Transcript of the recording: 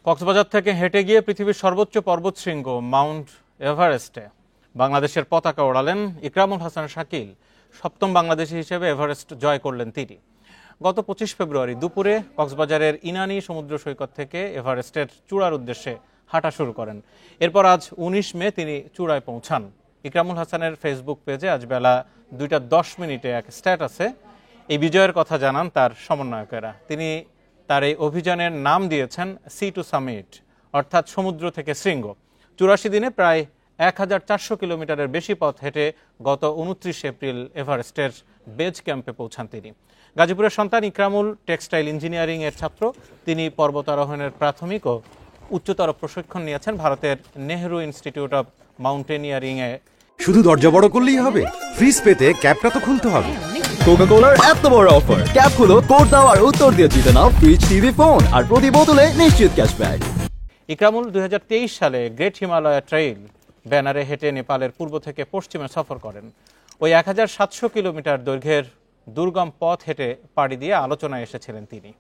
কক্সবাজার থেকে হেঁটে গিয়ে পৃথিবীর সর্বোচ্চ পর্বতশৃঙ্গ মাউন্ট এভারেস্টে বাংলাদেশের পতাকা ওড়ালেন ইকরামুল হাসান শাকিল। সপ্তম বাংলাদেশি হিসেবে এভারেস্ট জয় করলেন তিনি। গত 25 ফেব্রুয়ারি দুপুরে কক্সবাজারের ইনানি সমুদ্র সৈকত থেকে এভারেস্টের চূড়ার উদ্দেশ্যে হাঁটা শুরু করেন। এরপর আজ 19 মে তিনি চূড়ায় পৌঁছান। ইকরামুল হাসানের ফেসবুক পেজে আজ বেলা 2:10 এক স্ট্যাটাসে এই বিজয়ের কথা জানান তার সমন্বয়কেরা। তিনি তার এই অভিযানের নাম দিয়েছেন সি টু সামিট, অর্থাৎ সমুদ্র থেকে শৃঙ্গ। 84 দিনে প্রায় 1400 কিলোমিটারের বেশি পথ হেঁটে গত 29 এপ্রিল এভারেস্টের বেজ ক্যাম্পে পৌঁছান তিনি। গাজীপুরের সন্তান ইকরামুল টেক্সটাইল ইঞ্জিনিয়ারিং এর ছাত্র। তিনি পর্বতারোহণের প্রাথমিক ও উচ্চতর প্রশিক্ষণ নিয়েছেন ভারতের নেহরু ইনস্টিটিউট অব মাউন্টেনিয়ারিং এ। শুধু দরজা বড় করলেই হবে, ফ্রিজ পেতে ক্যাপটা তো খুলতে হবে। কোকা-কোলার এত বড় অফার, ক্যাপ খুলো, কোড দাও আর উত্তর দিয়ে জিতে নাও ফ্রিজ, টিভি, ফোন আর প্রতি বোতলে নিশ্চিত ক্যাশব্যাক। ইকরামুল 2023 সালে গ্রেট হিমালয়া ট্রেইল ব্যানারে হেঁটে নেপালের পূর্ব থেকে পশ্চিমে সফর করেন। ওই 1700 কিলোমিটার দৈর্ঘ্যের দুর্গম পথ হেঁটে পাড়ি দিয়ে আলোচনায় এসেছিলেন তিনি।